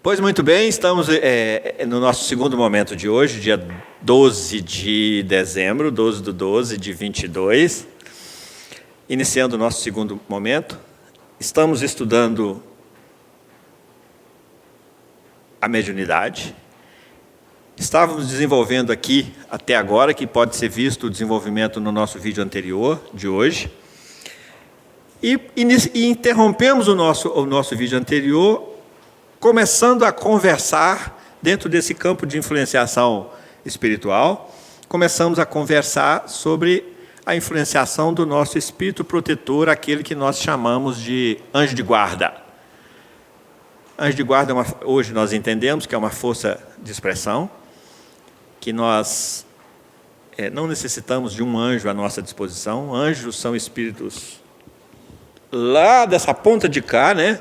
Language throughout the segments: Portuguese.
Pois muito bem, estamos no nosso segundo momento de hoje, dia 12 de dezembro, 12/12 de 22. Iniciando o nosso segundo momento, estamos estudando a mediunidade. Estávamos desenvolvendo aqui, até agora, que pode ser visto o desenvolvimento no nosso vídeo anterior, de hoje. E interrompemos o nosso vídeo anterior, começando a conversar dentro desse campo de influenciação espiritual. Começamos a conversar sobre a influenciação do nosso espírito protetor, aquele que nós chamamos de anjo de guarda. Anjo de guarda, hoje nós entendemos que é uma força de expressão, que nós não necessitamos de um anjo à nossa disposição. Anjos são espíritos lá dessa ponta de cá, né?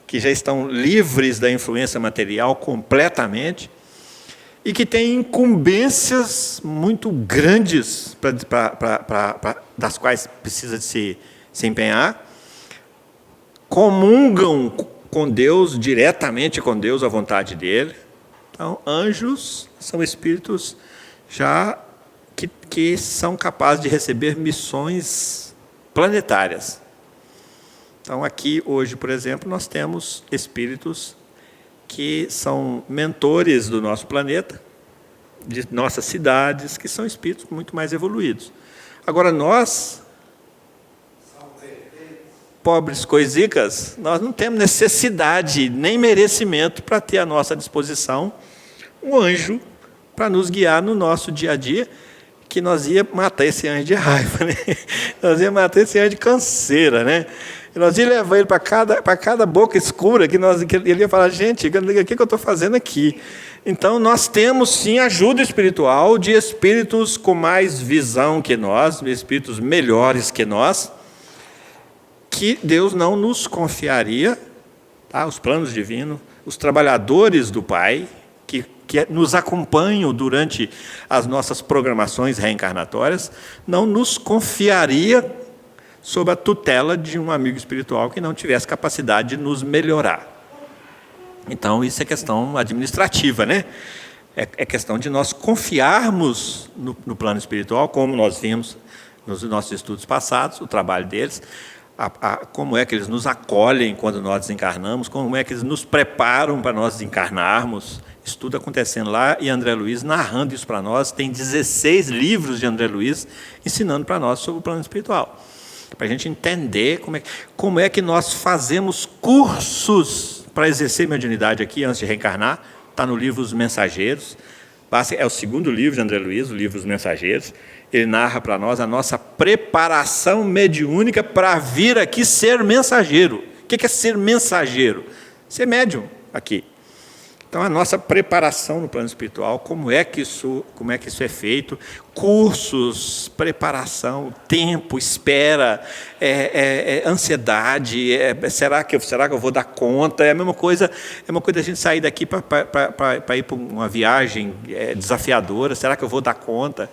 Que já estão livres da influência material completamente e que têm incumbências muito grandes das quais precisa de se empenhar, comungam com Deus, diretamente com Deus, à vontade dele. Então, anjos são espíritos já que são capazes de receber missões planetárias. Então, aqui, hoje, por exemplo, nós temos espíritos que são mentores do nosso planeta, de nossas cidades, que são espíritos muito mais evoluídos. Agora, nós, pobres coisicas, nós não temos necessidade nem merecimento para ter à nossa disposição um anjo para nos guiar no nosso dia a dia, que nós ia matar esse anjo de raiva, né? Nós ia matar esse anjo de canseira, né? Nós ia levar ele para cada boca escura, que ele ia falar, gente, o que eu estou fazendo aqui? Então, nós temos, sim, ajuda espiritual de espíritos com mais visão que nós, espíritos melhores que nós, que Deus não nos confiaria, tá? Os planos divinos, os trabalhadores do Pai, que nos acompanham durante as nossas programações reencarnatórias, não nos confiaria sob a tutela de um amigo espiritual que não tivesse capacidade de nos melhorar. Então, isso é questão administrativa, né? É questão de nós confiarmos no plano espiritual, como nós vimos nos nossos estudos passados, o trabalho deles, como é que eles nos acolhem quando nós desencarnamos, como é que eles nos preparam para nós desencarnarmos. Isso tudo acontecendo lá, e André Luiz narrando isso para nós. Tem 16 livros de André Luiz ensinando para nós sobre o plano espiritual, para a gente entender como é que nós fazemos cursos para exercer mediunidade aqui antes de reencarnar. Está no livro Os Mensageiros, é o segundo livro de André Luiz, o livro Os Mensageiros. Ele narra para nós a nossa preparação mediúnica para vir aqui ser mensageiro. O que é ser mensageiro? Ser médium aqui. Então, a nossa preparação no plano espiritual, como é que isso é feito, preparação, tempo, espera, ansiedade, será que eu vou dar conta? É a mesma coisa a gente sair daqui para ir para uma viagem desafiadora, será que eu vou dar conta?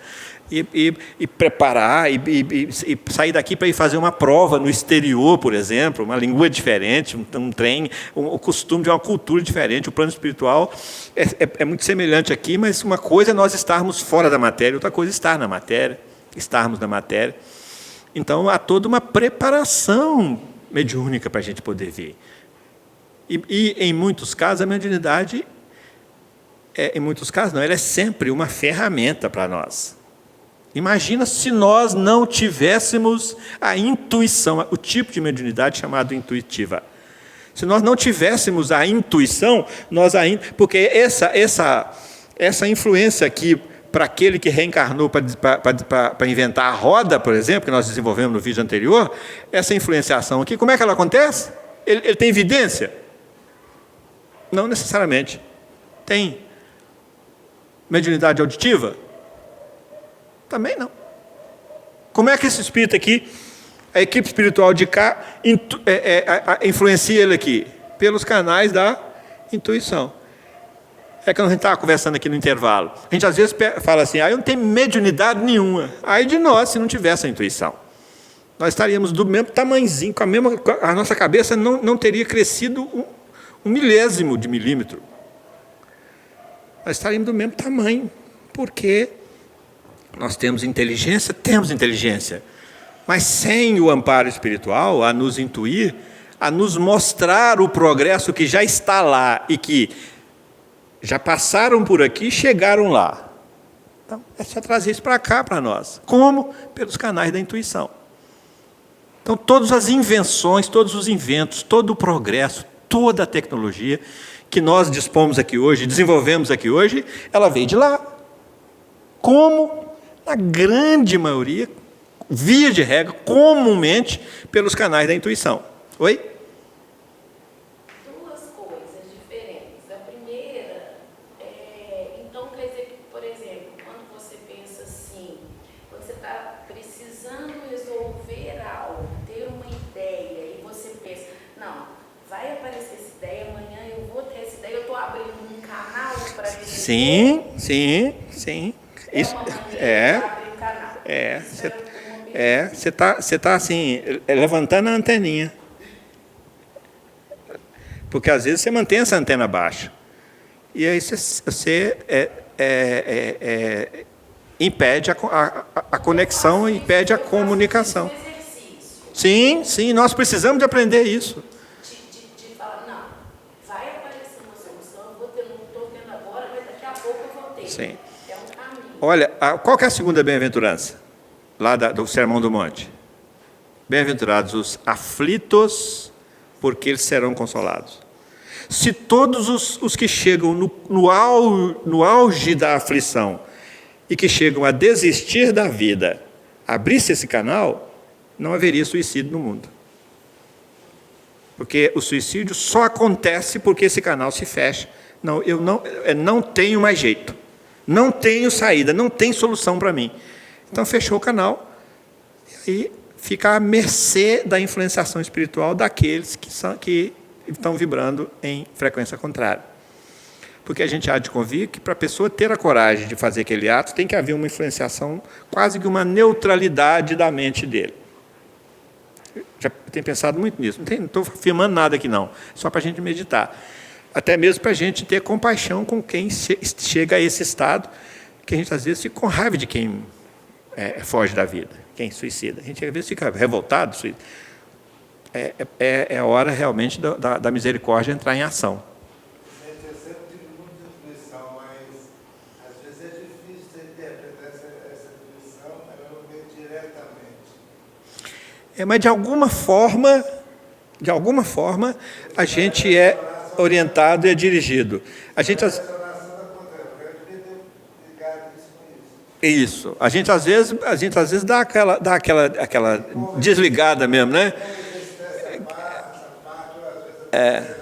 E preparar, e sair daqui para ir fazer uma prova no exterior, por exemplo, uma língua diferente, um trem, o costume de uma cultura diferente. O plano espiritual é muito semelhante aqui, mas uma coisa é nós estarmos fora da matéria, outra coisa é estar na matéria, estarmos na matéria. Então, há toda uma preparação mediúnica para a gente poder ver. E em muitos casos, a mediunidade, ela é sempre uma ferramenta para nós. Imagina se nós não tivéssemos a intuição, o tipo de mediunidade chamado intuitiva. Se nós não tivéssemos a intuição, porque essa influência aqui, para aquele que reencarnou para inventar a roda, por exemplo, que nós desenvolvemos no vídeo anterior, essa influenciação aqui, como é que ela acontece? Ele tem evidência? Não necessariamente. Tem mediunidade auditiva? Também não. Como é que esse espírito aqui, a equipe espiritual de cá, influencia ele aqui? Pelos canais da intuição. É que a gente estava conversando aqui no intervalo. A gente às vezes fala assim, eu não tenho mediunidade nenhuma. Aí de nós, se não tivesse a intuição. Nós estaríamos do mesmo tamanhozinho, a nossa cabeça não teria crescido um milésimo de milímetro. Nós estaríamos do mesmo tamanho, porque nós temos inteligência, mas sem o amparo espiritual a nos intuir, a nos mostrar o progresso que já está lá e que já passaram por aqui e chegaram lá. Então, é só trazer isso para cá, para nós. Como? Pelos canais da intuição. Então, todas as invenções, todos os inventos, todo o progresso, toda a tecnologia que nós dispomos aqui hoje, desenvolvemos aqui hoje, ela veio de lá. Como? Na grande maioria, via de regra, comumente, pelos canais da intuição. Oi? Duas coisas diferentes. A primeira, então quer dizer que, por exemplo, quando você pensa assim, quando você está precisando resolver algo, ter uma ideia, e você pensa, não, vai aparecer essa ideia, amanhã eu vou ter essa ideia, eu estou abrindo um canal para ver. Sim. Isso você está assim, levantando a anteninha. Porque às vezes você mantém essa antena baixa. E aí você impede a conexão, impede a comunicação. Sim, nós precisamos de aprender isso. De falar, não, vai aparecer uma solução, não estou tendo agora, mas daqui a pouco eu vou ter. Sim. É um caminho. Olha, qual que é a segunda bem-aventurança? Lá do Sermão do Monte. Bem-aventurados os aflitos, porque eles serão consolados. Se todos os que chegam no auge da aflição e que chegam a desistir da vida, abrisse esse canal, não haveria suicídio no mundo. Porque o suicídio só acontece porque esse canal se fecha. Não, eu não tenho mais jeito. Não tenho saída, não tem solução para mim. Então fechou o canal e aí fica à mercê da influenciação espiritual daqueles que estão vibrando em frequência contrária. Porque a gente há de convir que para a pessoa ter a coragem de fazer aquele ato, tem que haver uma influenciação, quase que uma neutralidade da mente dele. Já tenho pensado muito nisso. Não estou afirmando nada aqui não, só para a gente meditar. Até mesmo para a gente ter compaixão com quem chega a esse estado, que a gente às vezes fica com raiva de quem foge da vida, quem suicida. A gente às vezes fica revoltado. É a hora realmente da misericórdia entrar em ação. Eu sempre tive muita intuição, mas às vezes é difícil de interpretar essa intuição, ela não vem diretamente. Mas de alguma forma, a gente é orientado e é dirigido. A gente Isso. A gente às vezes dá aquela desligada mesmo, né?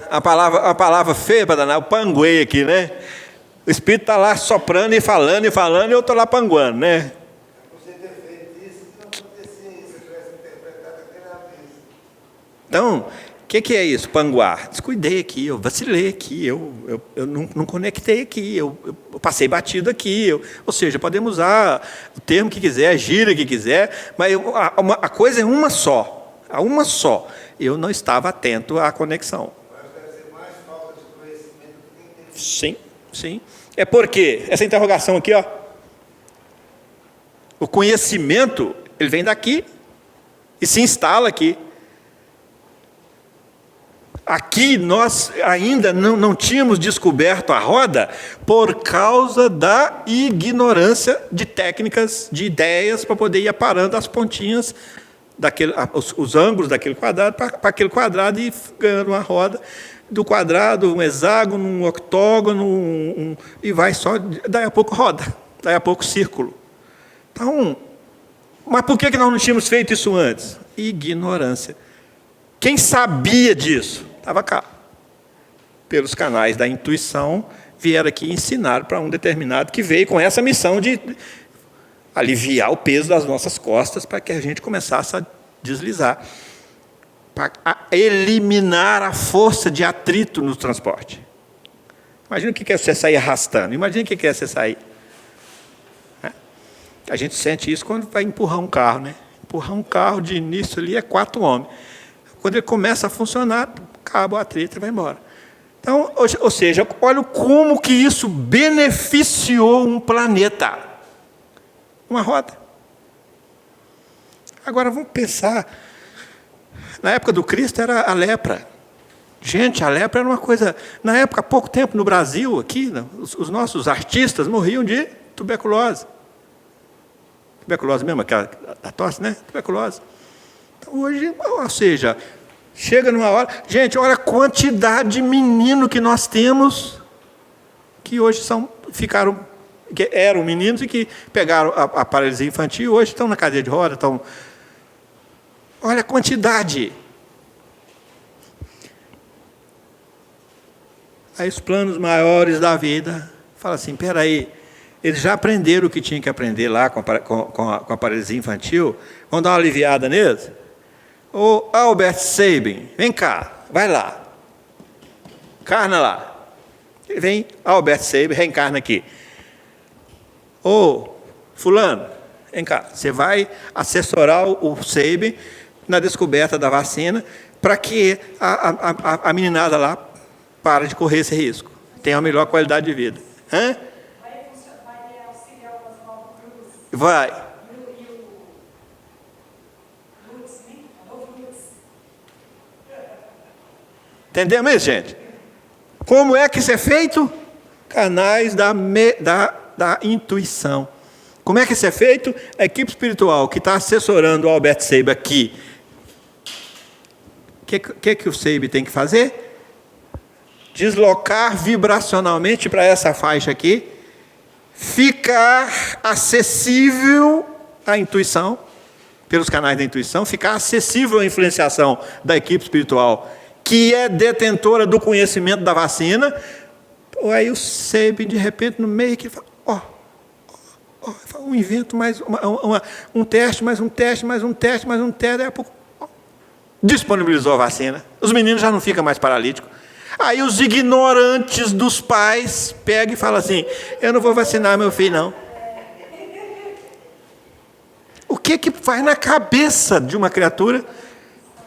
A palavra feia para danar, o panguei aqui, né? O espírito está lá soprando e falando, e eu estou lá panguando, né? Você ter feito isso, não acontecia isso, se eu tivesse interpretado aquela vez. Então, o que é isso, panguar? Descuidei aqui, eu vacilei aqui, eu não conectei aqui, eu passei batido aqui. Ou seja, podemos usar o termo que quiser, a gíria que quiser, mas a coisa é uma só. Eu não estava atento à conexão. Mas deve ser mais falta de conhecimento do que entendimento. Sim. É porque essa interrogação aqui, ó, o conhecimento, ele vem daqui e se instala aqui. Aqui nós ainda não tínhamos descoberto a roda por causa da ignorância de técnicas, de ideias, para poder ir aparando as pontinhas, os ângulos daquele quadrado, para aquele quadrado e ganhando uma roda. Do quadrado, um hexágono, um octógono, e vai só, daí a pouco roda, daí a pouco círculo. Então, mas por que nós não tínhamos feito isso antes? Ignorância. Quem sabia disso? Estava cá. Pelos canais da intuição, vieram aqui ensinar para um determinado que veio com essa missão de aliviar o peso das nossas costas para que a gente começasse a deslizar, para eliminar a força de atrito no transporte. Imagina o que é você sair arrastando. Imagina o que é você sair. A gente sente isso quando vai empurrar um carro, né? Empurrar um carro de início ali é 4 homens. Quando ele começa a funcionar, acaba o atrito e vai embora. Então, ou seja, olha como que isso beneficiou um planeta. Uma roda. Agora vamos pensar. Na época do Cristo era a lepra. Gente, a lepra era uma coisa... Na época, há pouco tempo, no Brasil, aqui, os nossos artistas morriam de tuberculose. Tuberculose mesmo, aquela a tosse, né? Tuberculose. Então, hoje, ou seja, chega numa hora... Gente, olha a quantidade de menino que nós temos que hoje que eram meninos e que pegaram a paralisia infantil e hoje estão na cadeira de roda, estão... Olha a quantidade. Aí os planos maiores da vida, fala assim, espera aí, eles já aprenderam o que tinham que aprender lá com a paralisia infantil, vamos dar uma aliviada neles? Ô Albert Sabin, vem cá, vai lá, encarna lá. Ele vem, Albert Sabin, reencarna aqui. Ô fulano, vem cá, você vai assessorar o Sabin na descoberta da vacina para que a meninada lá para de correr esse risco, tenha uma melhor qualidade de vida. Hã? Vai auxiliar o Oswaldo Cruz? Vai. E o Lutz, né? Entendemos isso, gente? Como é que isso é feito? Canais da intuição. Como é que isso é feito? A equipe espiritual que está assessorando o Albert Sabin aqui, o que o Sabin tem que fazer? Deslocar vibracionalmente para essa faixa aqui, ficar acessível à intuição, pelos canais da intuição, ficar acessível à influenciação da equipe espiritual, que é detentora do conhecimento da vacina. Aí o Sabin, de repente, no meio, que fala, um invento, mais um teste, mais um teste, mais um teste, mais um teste, daí a pouco disponibilizou a vacina. Os meninos já não ficam mais paralíticos. Aí os ignorantes dos pais pegam e falam assim, eu não vou vacinar meu filho, não. O que faz na cabeça de uma criatura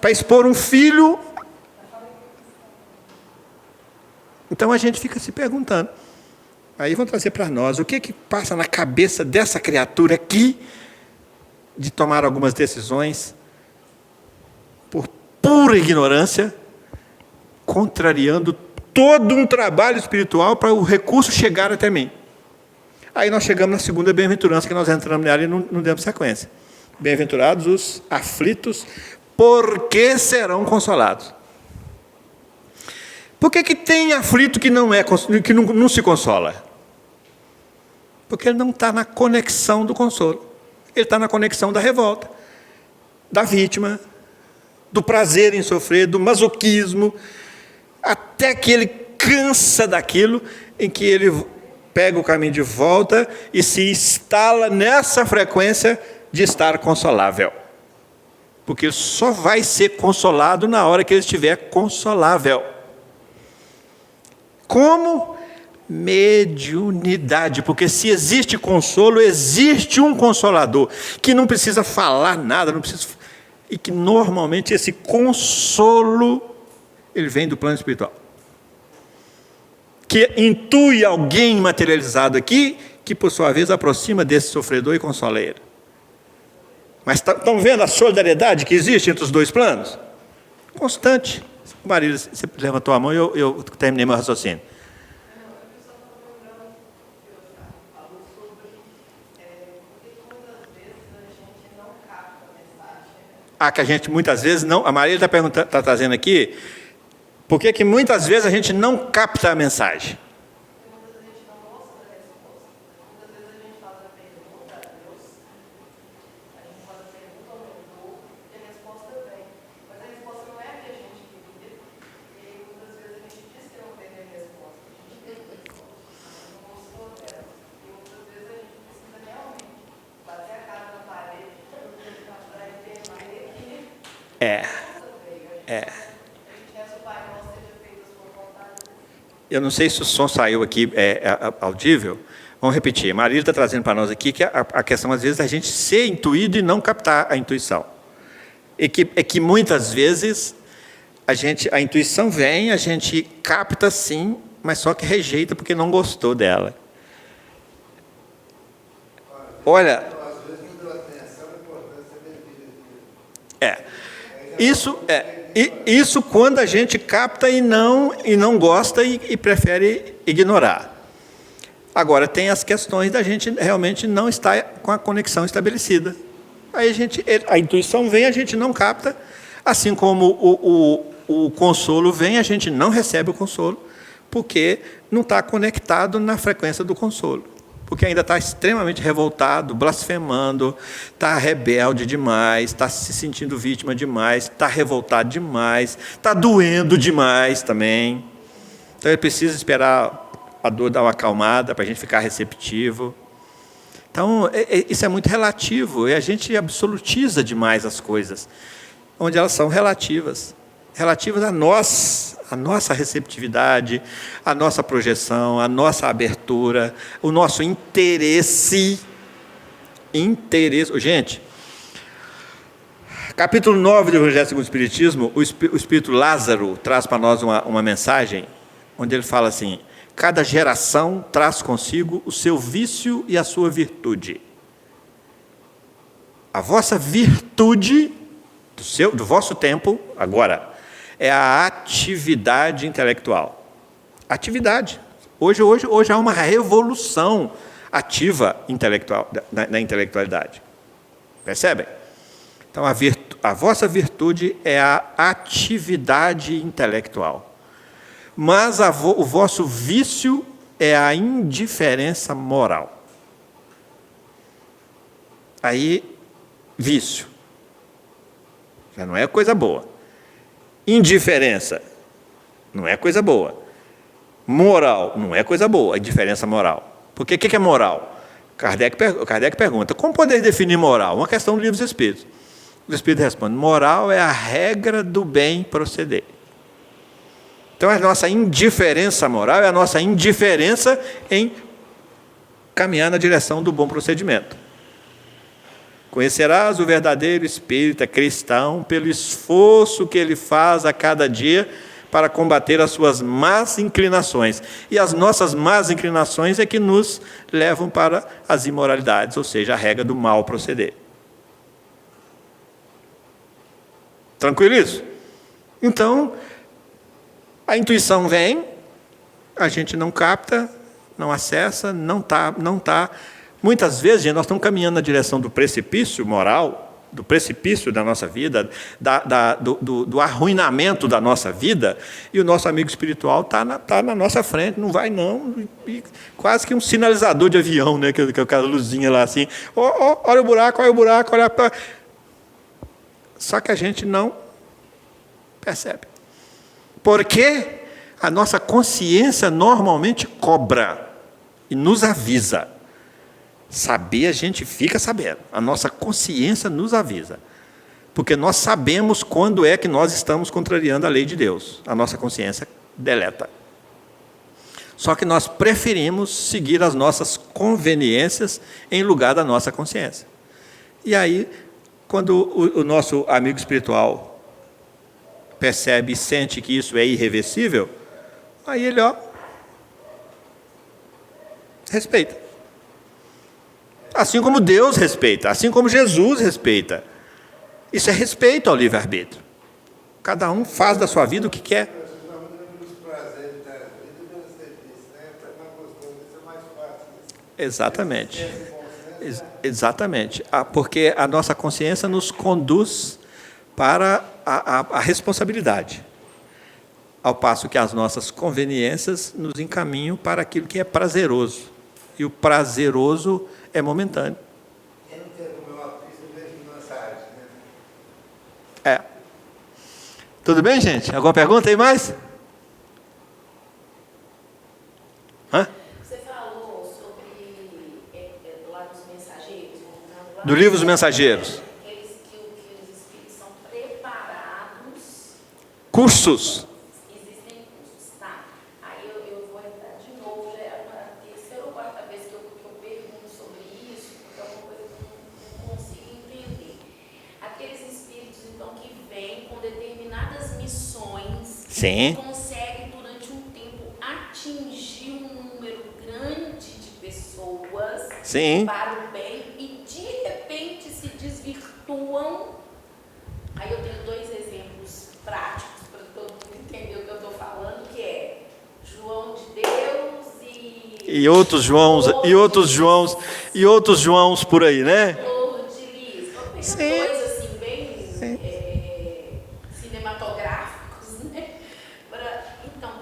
para expor um filho? Então a gente fica se perguntando. Aí vão trazer para nós, o que passa na cabeça dessa criatura aqui de tomar algumas decisões por pura ignorância, contrariando todo um trabalho espiritual para o recurso chegar até mim. Aí nós chegamos na segunda bem-aventurança, que nós entramos nela e não demos sequência. Bem-aventurados os aflitos, porque serão consolados. Por que tem aflito que não se consola? Porque ele não está na conexão do consolo. Ele está na conexão da revolta, da vítima, do prazer em sofrer, do masoquismo, até que ele cansa daquilo, em que ele pega o caminho de volta e se instala nessa frequência de estar consolável. Porque ele só vai ser consolado na hora que ele estiver consolável. Como? Mediunidade. Porque se existe consolo, existe um consolador, que não precisa falar nada, e que normalmente esse consolo ele vem do plano espiritual, que intui alguém materializado aqui, que por sua vez aproxima desse sofredor e consola ele. Mas estão vendo a solidariedade que existe entre os dois planos? Constante. Maria, você levantou a mão e eu terminei meu raciocínio. Que a gente muitas vezes não... A Maria está trazendo aqui, por que muitas vezes a gente não capta a mensagem? Muitas vezes a gente não gosta da resposta. Muitas vezes a gente faz a pergunta a Deus, a gente faz a pergunta ao mentor e a resposta vem. Mas a resposta não é a que a gente queria, e muitas vezes a gente diz que não tem a resposta. A gente tem a resposta, mas não gostou dela. E muitas vezes a gente precisa realmente bater a cara na parede para entender que Eu não sei se o som saiu aqui, audível. Vamos repetir. A Marília está trazendo para nós aqui que a questão, às vezes, é a gente ser intuído e não captar a intuição. É que muitas vezes a intuição vem, a gente capta sim, mas só que rejeita porque não gostou dela. Olha, Às vezes não deu atenção à importância devida. isso quando a gente capta e não gosta e prefere ignorar. Agora, tem as questões da gente realmente não estar com a conexão estabelecida. Aí a intuição vem, a gente não capta, assim como o consolo vem, a gente não recebe o consolo, porque não está conectado na frequência do consolo. Porque ainda está extremamente revoltado, blasfemando, está rebelde demais, está se sentindo vítima demais, está revoltado demais, está doendo demais também. Então, ele precisa esperar a dor dar uma acalmada para a gente ficar receptivo. Então, isso é muito relativo, e a gente absolutiza demais as coisas, onde elas são relativas a nossa receptividade, a nossa projeção, a nossa abertura, o nosso interesse. Gente, capítulo 9 do Evangelho segundo o Espiritismo, o Espírito Lázaro traz para nós uma mensagem, onde ele fala assim: cada geração traz consigo o seu vício e a sua virtude. A vossa virtude do vosso tempo, agora, é a atividade intelectual. Atividade. Hoje há uma revolução ativa intelectual, na intelectualidade. Percebem? Então, a vossa virtude é a atividade intelectual. Mas o vosso vício é a indiferença moral. Aí, vício. Já não é coisa boa. Indiferença não é coisa boa. Moral não é coisa boa, indiferença moral. Porque o que é moral? Kardec pergunta: como poder definir moral? Uma questão do Livro dos Espíritos. O Espírito responde: moral é a regra do bem proceder. Então, a nossa indiferença moral é a nossa indiferença em caminhar na direção do bom procedimento. Conhecerás o verdadeiro espírita cristão pelo esforço que ele faz a cada dia para combater as suas más inclinações. E as nossas más inclinações é que nos levam para as imoralidades, ou seja, a regra do mal proceder. Tranquilo isso? Então, a intuição vem, a gente não capta, não acessa, não está. Muitas vezes, gente, nós estamos caminhando na direção do precipício moral, do precipício da nossa vida, do arruinamento da nossa vida, e o nosso amigo espiritual está na nossa frente, não vai não, e quase que um sinalizador de avião, né, que é aquela luzinha lá assim, olha o buraco, olha para... Só que a gente não percebe. Porque a nossa consciência normalmente cobra e nos avisa. Saber, a gente fica sabendo. A nossa consciência nos avisa. Porque nós sabemos quando é que nós estamos contrariando a lei de Deus. A nossa consciência deleta. Só que nós preferimos seguir as nossas conveniências em lugar da nossa consciência. E aí, quando o nosso amigo espiritual percebe e sente que isso é irreversível, aí ele, respeita. Assim como Deus respeita, assim como Jesus respeita. Isso é respeito ao livre-arbítrio. Cada um faz da sua vida o que quer. Exatamente. Exatamente. Porque a nossa consciência nos conduz para a responsabilidade. Ao passo que as nossas conveniências nos encaminham para aquilo que é prazeroso. E o prazeroso é momentâneo. Quem não quer comer uma pizza mesmo não sabe, né? Tudo bem, gente? Alguma pergunta aí mais? Você falou sobre lá dos mensageiros, Do livro dos mensageiros. Aqueles que os espíritos são preparados. Cursos. Existem cursos, tá? Aí eu Sim. consegue, durante um tempo, atingir um número grande de pessoas Sim. para o bem e, de repente, se desvirtuam. Aí eu tenho 2 exemplos práticos para todo mundo entender o que eu estou falando, que é João de Deus E outros Joãos, e outros Joãos por aí, né? Flor de Lis. Vamos pegar Sim. 2 assim, bem cinematográficos, né? Então,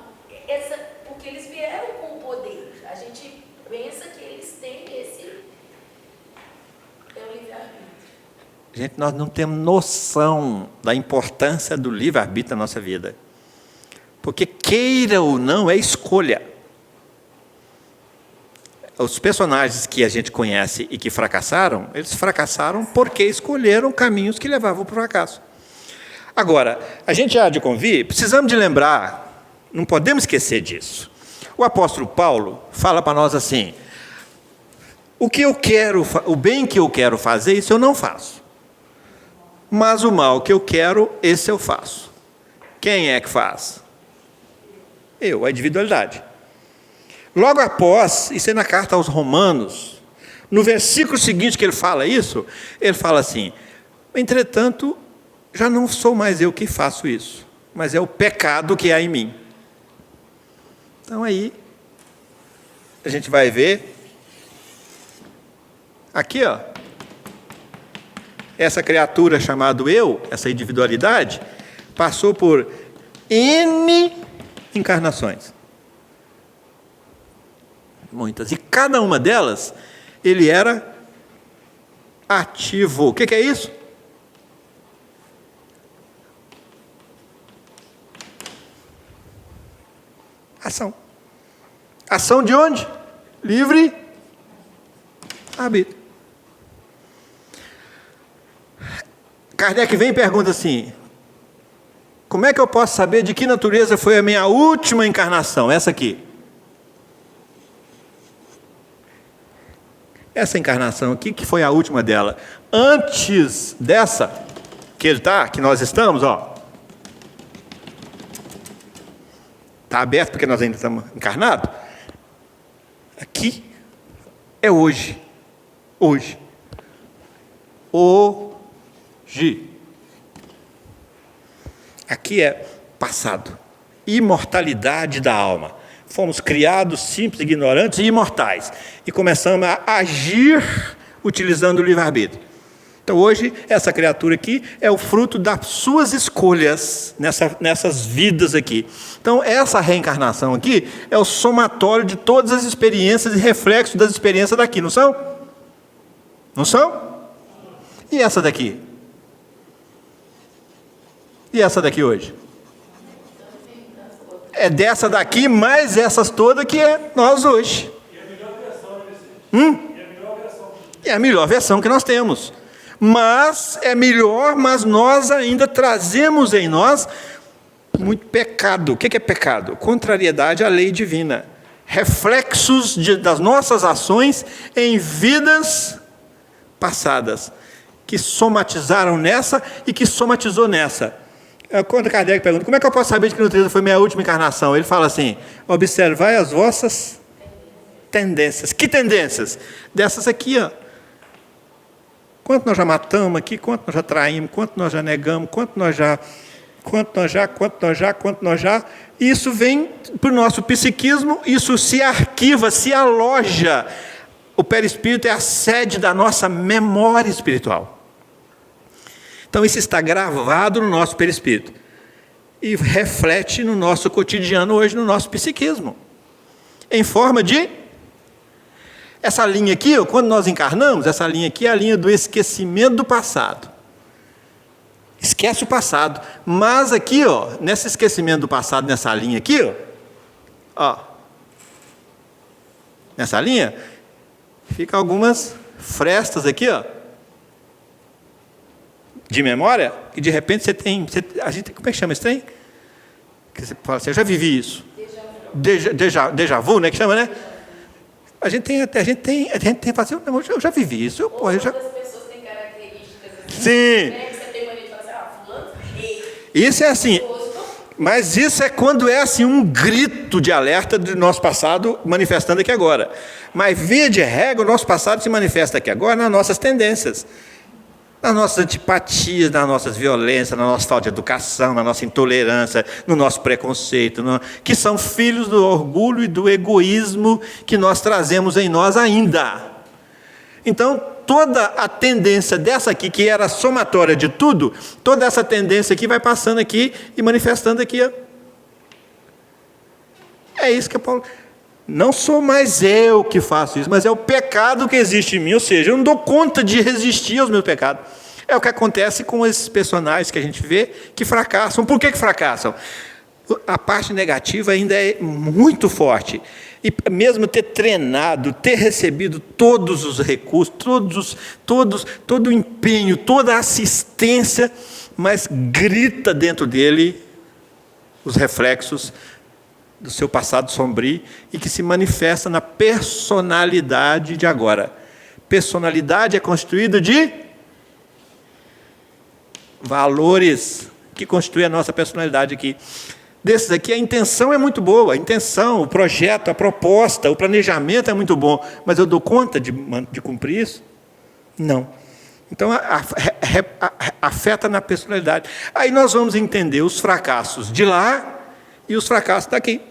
porque eles vieram com o poder. A gente pensa que eles têm é o livre-arbítrio. Gente, nós não temos noção da importância do livre-arbítrio na nossa vida. Porque, queira ou não, é escolha. Os personagens que a gente conhece e que fracassaram, eles fracassaram porque escolheram caminhos que levavam para o fracasso. Agora, a gente há de convir, precisamos de lembrar, não podemos esquecer disso. O apóstolo Paulo fala para nós assim: o bem que eu quero fazer, isso eu não faço. Mas o mal que eu quero, esse eu faço. Quem é que faz? Eu, a individualidade. Logo após, isso é na carta aos Romanos, no versículo seguinte que ele fala isso, ele fala assim: entretanto, já não sou mais eu que faço isso, mas é o pecado que há em mim. Então aí, a gente vai ver, aqui ó, essa criatura chamada eu, essa individualidade, passou por N encarnações. Muitas. E cada uma delas, ele era ativo. O que é isso? Ação. Ação de onde? Livre arbítrio. Kardec vem e pergunta assim: como é que eu posso saber de que natureza foi a minha última encarnação? Essa aqui. Essa encarnação aqui, que foi a última dela. Antes dessa, que nós estamos, ó. Está aberto porque nós ainda estamos encarnados. Aqui é hoje. Hoje. Hoje. Aqui é passado. Imortalidade da alma. Fomos criados simples, ignorantes e imortais. E começamos a agir utilizando o livre-arbítrio. Então hoje, essa criatura aqui é o fruto das suas escolhas nessas vidas aqui. Então essa reencarnação aqui é o somatório de todas as experiências e reflexos das experiências daqui, não são? Não são? E essa daqui? E essa daqui hoje? É dessa daqui, mais essas todas que é nós hoje. E a melhor versão, né? É a melhor versão que nós temos. Mas é melhor, mas nós ainda trazemos em nós muito pecado. O que é pecado? Contrariedade à lei divina. Reflexos das nossas ações em vidas passadas, que somatizaram nessa e que somatizou nessa. Quando Kardec pergunta, como é que eu posso saber de que natureza foi minha última encarnação? Ele fala assim: observai as vossas tendências. Que tendências? Dessas aqui, ó. Quanto nós já matamos aqui, quanto nós já traímos, quanto nós já negamos, quanto nós já. Isso vem para o nosso psiquismo, isso se arquiva, se aloja. O perispírito é a sede da nossa memória espiritual. Então isso está gravado no nosso perispírito e reflete no nosso cotidiano hoje, no nosso psiquismo, em forma de... Essa linha aqui, quando nós encarnamos, essa linha aqui é a linha do esquecimento do passado. Esquece o passado. Mas aqui, nesse esquecimento do passado, nessa linha aqui, nessa linha, fica algumas frestas aqui, de memória, e de repente a gente, como é que chama esse trem? Que você fala assim: eu já vivi isso. Déjà vu, né? Que chama, né? A gente tem fazer, eu já vivi isso. Todas as pessoas têm características assim. Sim. Né? Você tem mania de falar assim: fulano, Isso é assim. Mas isso é quando é assim um grito de alerta do nosso passado manifestando aqui agora. Mas, via de regra, o nosso passado se manifesta aqui agora nas nossas tendências, nas nossas antipatias, nas nossas violências, na nossa falta de educação, na nossa intolerância, no nosso preconceito, que são filhos do orgulho e do egoísmo que nós trazemos em nós ainda. Então, toda a tendência dessa aqui, que era somatória de tudo, toda essa tendência aqui vai passando aqui e manifestando aqui. É isso que Paulo... Não sou mais eu que faço isso, mas é o pecado que existe em mim, ou seja, eu não dou conta de resistir aos meus pecados. É o que acontece com esses personagens que a gente vê que fracassam. Por que fracassam? A parte negativa ainda é muito forte. E mesmo ter treinado, ter recebido todos os recursos, todo o empenho, toda a assistência, mas grita dentro dele os reflexos do seu passado sombrio e que se manifesta na personalidade de agora. Personalidade é constituída de valores que constituem a nossa personalidade aqui. Desses aqui, a intenção é muito boa, a intenção, o projeto, a proposta, o planejamento é muito bom, mas eu dou conta de cumprir isso? Não. Então, afeta na personalidade. Aí nós vamos entender os fracassos de lá e os fracassos daqui.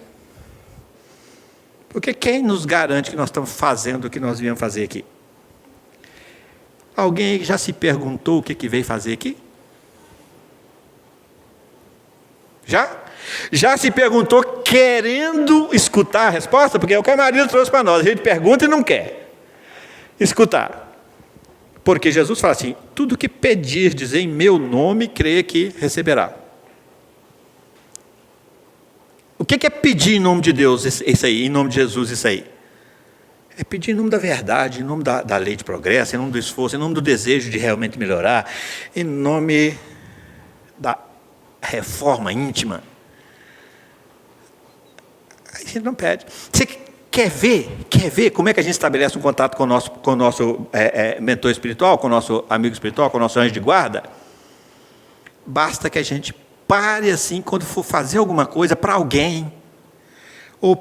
Porque quem nos garante que nós estamos fazendo o que nós viemos fazer aqui? Alguém já se perguntou o que veio fazer aqui? Já? Já se perguntou querendo escutar a resposta? Porque é o que a Maria trouxe para nós. A gente pergunta e não quer escutar. Porque Jesus fala assim, tudo que pedirdes em meu nome, creia que receberá. O que é pedir em nome de Deus isso aí, em nome de Jesus isso aí? É pedir em nome da verdade, em nome da lei de progresso, em nome do esforço, em nome do desejo de realmente melhorar, em nome da reforma íntima. A gente não pede. Você quer ver como é que a gente estabelece um contato com o nosso mentor espiritual, com o nosso amigo espiritual, com o nosso anjo de guarda? Basta que a gente pare assim, quando for fazer alguma coisa para alguém, ou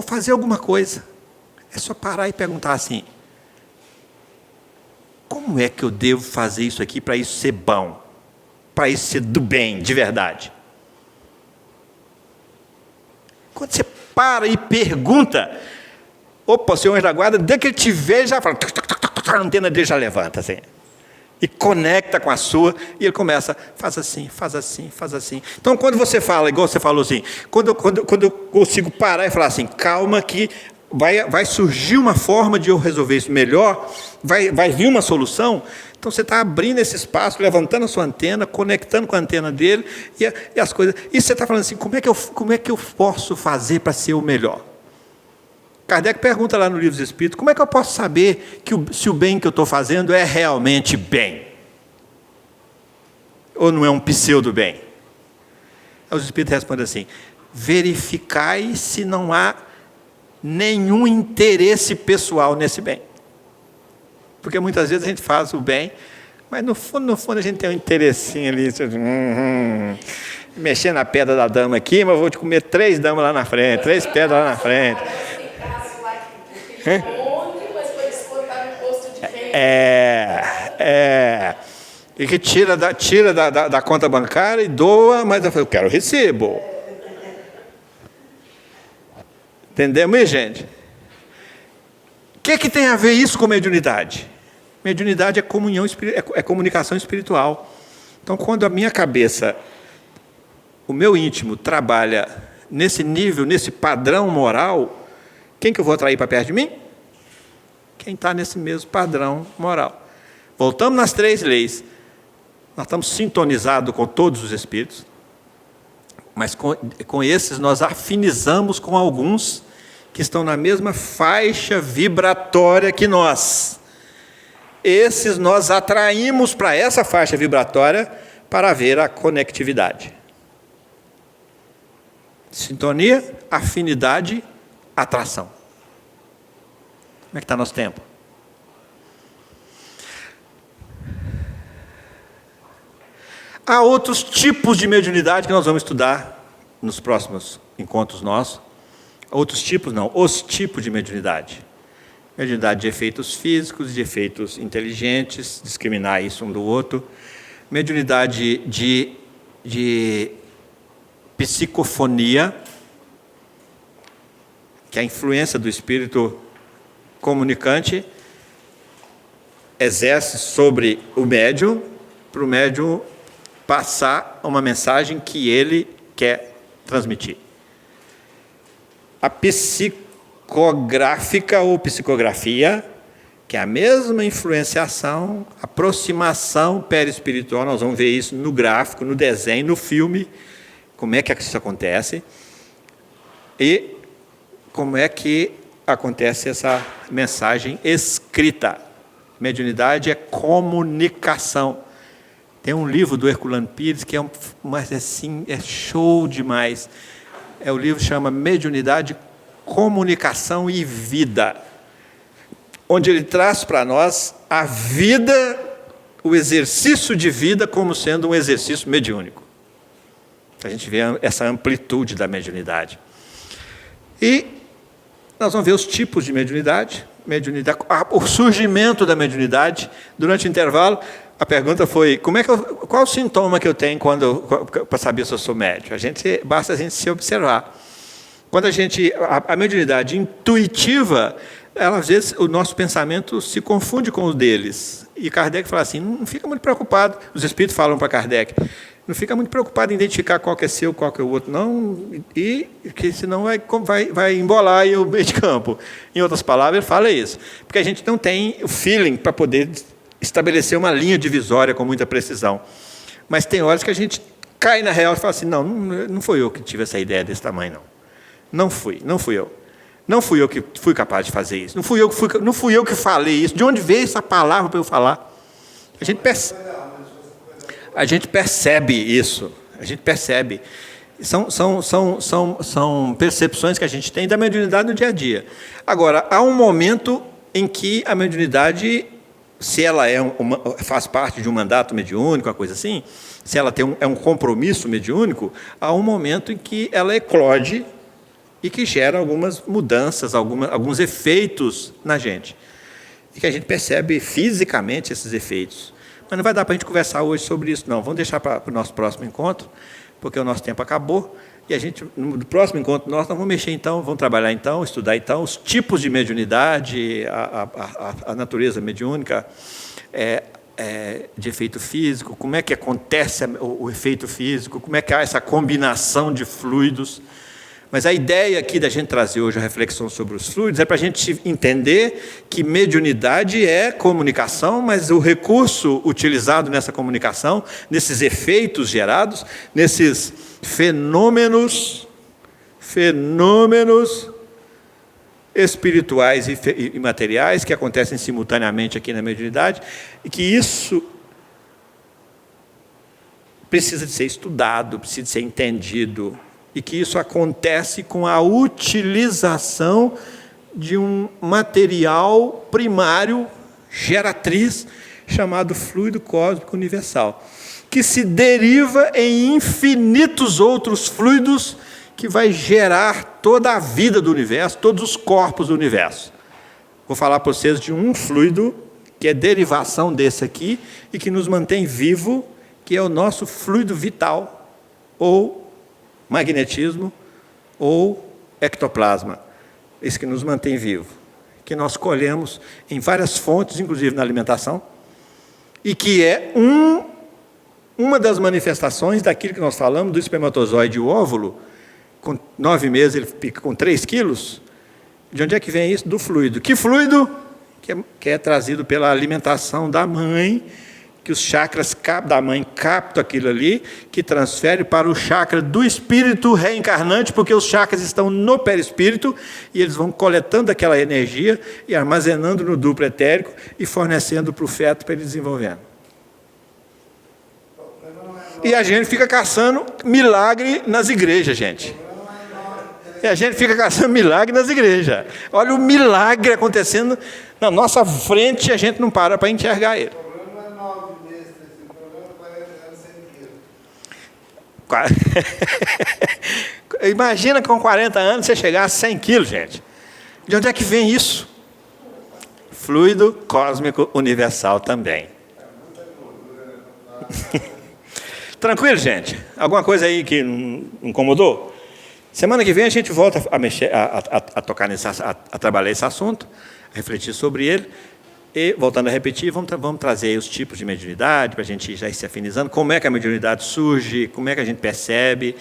fazer alguma coisa, é só parar e perguntar assim, como é que eu devo fazer isso aqui para isso ser bom, para isso ser do bem, de verdade? Quando você para e pergunta, opa, o senhor anjo da guarda, desde que ele te vê, já fala, a antena dele já levanta assim, e conecta com a sua, e ele começa, faz assim, faz assim, faz assim. Então, quando você fala, igual você falou assim, quando eu consigo parar e falar assim, calma que vai surgir uma forma de eu resolver isso melhor, vai vir uma solução, então você está abrindo esse espaço, levantando a sua antena, conectando com a antena dele, e as coisas, e você está falando assim, como é que eu posso fazer para ser o melhor? Kardec pergunta lá no Livro dos Espíritos, como é que eu posso saber se o bem que eu estou fazendo é realmente bem? Ou não é um pseudo-bem? Aí os Espíritos respondem assim, verificai se não há nenhum interesse pessoal nesse bem. Porque muitas vezes a gente faz o bem, mas no fundo a gente tem um interessinho ali, mexer na pedra da dama aqui, mas eu vou te comer 3 damas lá na frente, 3 pedras lá na frente. Mas foi descontar no posto de renda. E que tira da conta bancária e doa, mas eu quero recibo. Entendemos, gente? O que tem a ver isso com mediunidade? Mediunidade é comunhão, é comunicação espiritual. Então, quando a minha cabeça, o meu íntimo, trabalha nesse nível, nesse padrão moral, quem que eu vou atrair para perto de mim? Quem está nesse mesmo padrão moral. Voltamos nas 3 leis. Nós estamos sintonizados com todos os espíritos, mas com esses nós afinizamos com alguns que estão na mesma faixa vibratória que nós. Esses nós atraímos para essa faixa vibratória para ver a conectividade. Sintonia, afinidade, atração. Como é que está nosso tempo? Há outros tipos de mediunidade que nós vamos estudar nos próximos encontros nossos, outros tipos não, os tipos de mediunidade. Mediunidade de efeitos físicos, de efeitos inteligentes, discriminar isso um do outro. Mediunidade de psicofonia, que é a influência do espírito comunicante exerce sobre o médium, para o médium passar uma mensagem que ele quer transmitir. A psicográfica ou psicografia, que é a mesma influenciação, aproximação perispiritual, nós vamos ver isso no gráfico, no desenho, no filme, como é que isso acontece, e como é que acontece essa mensagem escrita. Mediunidade é comunicação. Tem um livro do Herculano Pires que mas assim, é show demais. O livro chama Mediunidade, Comunicação e Vida, onde ele traz para nós a vida, o exercício de vida como sendo um exercício mediúnico. A gente vê essa amplitude da mediunidade. E nós vamos ver os tipos de mediunidade, o surgimento da mediunidade. Durante o intervalo, a pergunta foi: qual o sintoma que eu tenho para saber se eu sou médium? Basta a gente se observar. Quando a mediunidade intuitiva, às vezes o nosso pensamento se confunde com o deles. E Kardec fala assim: não fica muito preocupado. Os espíritos falam para Kardec: não fica muito preocupado em identificar qual que é seu, qual que é o outro, não, e que senão vai embolar aí o meio de campo. Em outras palavras, ele fala isso, porque a gente não tem o feeling para poder estabelecer uma linha divisória com muita precisão. Mas tem horas que a gente cai na real e fala assim: não fui eu que tive essa ideia desse tamanho, não. Não fui eu. Não fui eu que fui capaz de fazer isso. Não fui eu que falei isso. De onde veio essa palavra para eu falar? A gente percebe isso. A gente percebe. São percepções que a gente tem da mediunidade no dia a dia. Agora, há um momento em que a mediunidade, se ela faz parte de um mandato mediúnico, uma coisa assim, se ela é um compromisso mediúnico, há um momento em que ela eclode e que gera algumas mudanças, alguns efeitos na gente. E que a gente percebe fisicamente esses efeitos. Mas não vai dar para a gente conversar hoje sobre isso, não. Vamos deixar para o nosso próximo encontro, porque o nosso tempo acabou. E no próximo encontro nós vamos mexer então, vamos trabalhar então, estudar então os tipos de mediunidade, a natureza mediúnica, de efeito físico, como é que acontece o efeito físico, como é que há essa combinação de fluidos. Mas a ideia aqui da gente trazer hoje a reflexão sobre os fluidos é para a gente entender que mediunidade é comunicação, mas o recurso utilizado nessa comunicação, nesses efeitos gerados, nesses fenômenos espirituais e materiais que acontecem simultaneamente aqui na mediunidade, e que isso precisa de ser estudado, precisa de ser entendido, e que isso acontece com a utilização de um material primário, geratriz, chamado fluido cósmico universal, que se deriva em infinitos outros fluidos que vai gerar toda a vida do universo, todos os corpos do universo. Vou falar para vocês de um fluido que é derivação desse aqui e que nos mantém vivo, que é o nosso fluido vital, ou magnetismo, ou ectoplasma, esse que nos mantém vivo, que nós colhemos em várias fontes, inclusive na alimentação, e que é uma das manifestações daquilo que nós falamos, do espermatozoide e o óvulo. Com 9 meses ele fica com 3 quilos. De onde é que vem isso? Do fluido. Que fluido? Que é trazido pela alimentação da mãe, que os chakras da mãe captam aquilo ali, que transfere para o chakra do espírito reencarnante, porque os chakras estão no perispírito, e eles vão coletando aquela energia e armazenando no duplo etérico e fornecendo para o feto para ele desenvolvendo. E a gente fica caçando milagre nas igrejas, gente. E a gente fica caçando milagre nas igrejas. Olha o milagre acontecendo na nossa frente, a gente não para enxergar ele. Imagina com 40 anos você chegar a 100 quilos, gente. De onde é que vem isso? Fluido cósmico universal também. Tranquilo, gente? Alguma coisa aí que não incomodou? Semana que vem a gente volta a mexer, a tocar a trabalhar esse assunto, a refletir sobre ele. E, voltando a repetir, vamos trazer aí os tipos de mediunidade, para a gente já ir se afinizando, como é que a mediunidade surge, como é que a gente percebe,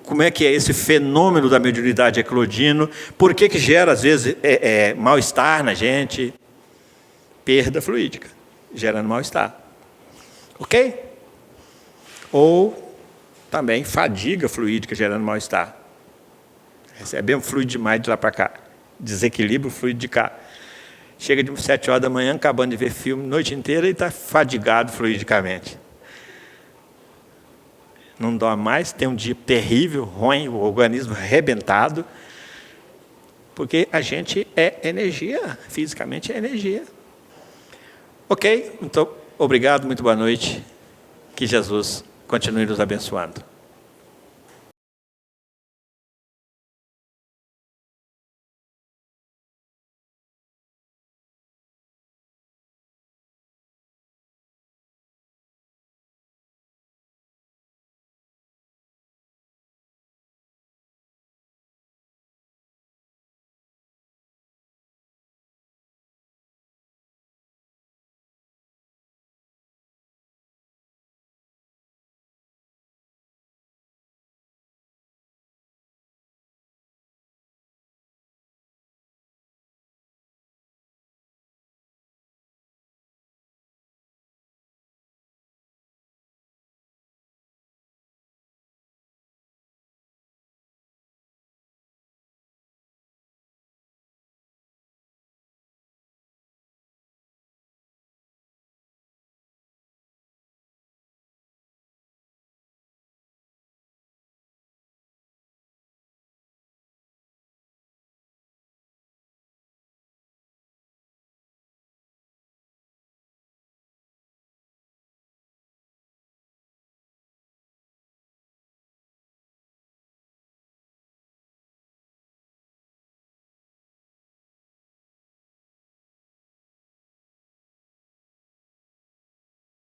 como é que é esse fenômeno da mediunidade eclodindo, por que gera, às vezes, mal-estar na gente, perda fluídica, gerando mal-estar. Ok? Ou também fadiga fluídica, gerando mal-estar. Recebemos fluido demais de lá para cá, desequilíbrio fluido de cá. Chega de 7 horas da manhã, acabando de ver filme a noite inteira e está fadigado fluidicamente. Não dorme mais, tem um dia terrível, ruim, o organismo arrebentado, porque a gente é energia, fisicamente é energia. Ok? Então, obrigado, muito boa noite. Que Jesus continue nos abençoando.